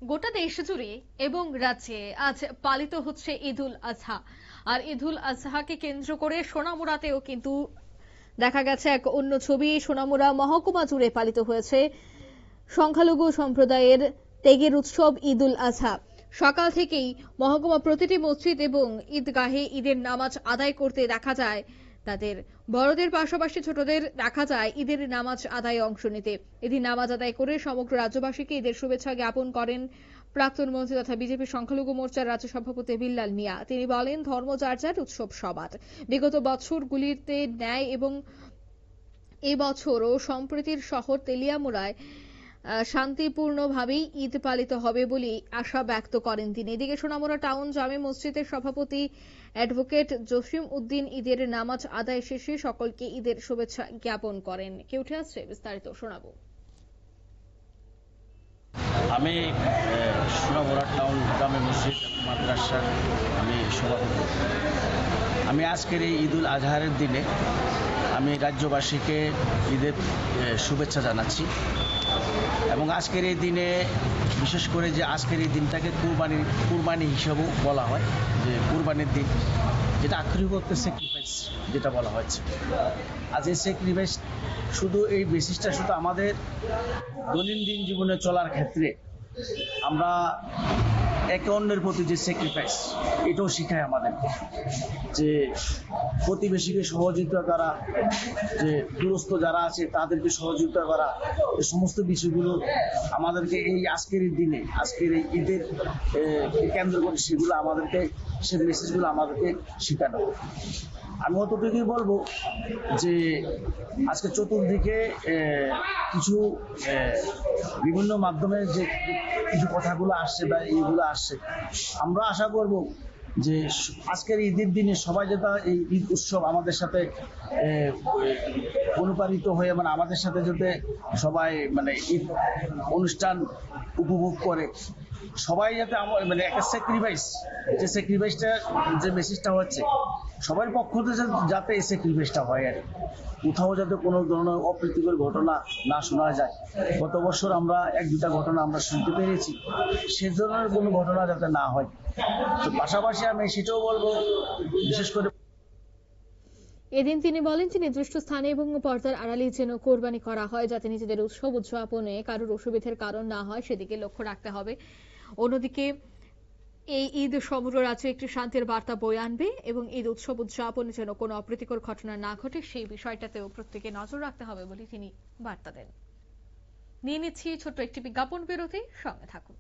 গোটা দেশ জুড়ে এবং রাজ্যে আজ পালিত হচ্ছে ঈদুল আজহা। আর ঈদুল আজহাকে কেন্দ্র করে সোনামুড়াতেও কিন্তু দেখা গেছে এক অন্য ছবি। সোনামুড়া মহকুমা জুড়ে পালিত হয়েছে সংখ্যালঘু সম্প্রদায়ের ত্যাগের উৎসব ঈদুল আজহা। সকাল থেকেই মহকুমা প্রতিটি মসজিদ এবং ঈদগাহে ঈদের নামাজ আদায় করতে দেখা যায় তাদের। বড়দের পাশাপাশি ছোটদের দেখা যায় ঈদের নামাজ আদায়ে অংশ নিতে। এদিন নামাজ আদায় করে সমগ্র রাজ্যবাসীকে ঈদের শুভেচ্ছা জ্ঞাপন করেন প্রাক্তন মন্ত্রী তথা বিজেপি সংখ্যালঘু মোর্চার রাজ্য সভাপতি বিল্লাল মিয়া। তিনি বলেন, ধর্ম যার যার, উৎসব সবার। বিগত বছরগুলিতে ন্যায় এবং এবছরও সম্প্রীতির শহর তেলিয়ামুড়ায় শান্তিপূর্ণভাবেই ঈদ পালিত হবে বলে আশা ব্যক্ত করেন তিনি। এদিকে সোনামুড়া টাউন জামে মসজিদের সভাপতি অ্যাডভোকেট জসিম উদ্দিন ঈদের নামাজ আদায় শেষে সকলকে ঈদের শুভেচ্ছা জ্ঞাপন করেন। কে উঠে আসছে বিস্তারিত শোনাবো। আমি সোনামুড়া টাউন জামে মসজিদ মাদ্রাসার আমি সভাপতি। আমি আজকের এই ঈদুল আজহারের দিনে আমি রাজ্যবাসীকে ঈদের শুভেচ্ছা জানাচ্ছি এবং আজকের এই দিনে বিশেষ করে যে আজকের এই দিনটাকে কুরবানি হিসেবেও বলা হয়, যে কুরবানির দিন, যেটা আক্ষরিক অর্থে স্যাক্রিফাইস যেটা বলা হয়েছে। আজ এই স্যাক্রিফাইস শুধু এই বেসিসটা শুধু আমাদের দৈনন্দিন জীবনে চলার ক্ষেত্রে আমরা একে অন্যের প্রতি যে স্যাক্রিফাইস, এটাও শেখায় আমাদের যে প্রতিবেশীকে সহযোগিতা করা, যে দূরস্থ যারা আছে তাদেরকে সহযোগিতা করা, এই সমস্ত বিষয়গুলো আমাদেরকে এই আজকের এই দিনে, আজকের এই ঈদের কেন্দ্র করে সেগুলো আমাদেরকে, সেই মেসেজগুলো আমাদেরকে শেখানো। আমি অতটুকুই বলবো যে আজকে চতুর্দিকে কিছু বিভিন্ন মাধ্যমে যে কিছু কথাগুলো আসছে বা এইগুলো আসছে, আমরা আশা করব যে আজকের ঈদের দিনে সবাই যাতে এই ঈদ উৎসব আমাদের সাথে অনুপ্রাণিত হয়ে, মানে আমাদের সাথে যাতে সবাই মানে ঈদ অনুষ্ঠান উপভোগ করে, সবাই যাতে মানে একটা স্যাক্রিফাইস, যে স্যাক্রিফাইসটা যে মেসেজটা হচ্ছে সবার পক্ষ থেকে যাতে এই স্যাক্রিফাইসটা হয়, আর কোথাও যাতে কোনো ধরনের অপ্রীতিকর ঘটনা না শোনা যায়। গত বছর আমরা এক দুটা ঘটনা আমরা শুনতে পেরেছি, সে ধরনের কোনো ঘটনা যাতে না হয়। তো পাশাপাশি আমি সেটাও বলবো, বিশেষ করে এদিন তিনি বলেন যে নির্দিষ্ট স্থানে এবং পর্দার আড়ালে যেন কোরবানি করা হয়, যাতে নিজেদের উৎসব উদযাপনে কারোর অসুবিধার কারণ না হয়, সেদিকে লক্ষ্য রাখতে হবে। অন্যদিকে এই ঈদ সমগ্র রাজ্যে একটি শান্তির বার্তা বয়ে আনবে এবং ঈদ উৎসব উদযাপনে যেন কোনো অপ্রীতিকর ঘটনা না ঘটে, সেই বিষয়টাতেও প্রত্যেকে নজর রাখতে হবে বলে তিনি বার্তা দেন। নিয়ে নিচ্ছি ছোট্ট একটি বিজ্ঞাপন বিরতি, সঙ্গে থাকুন।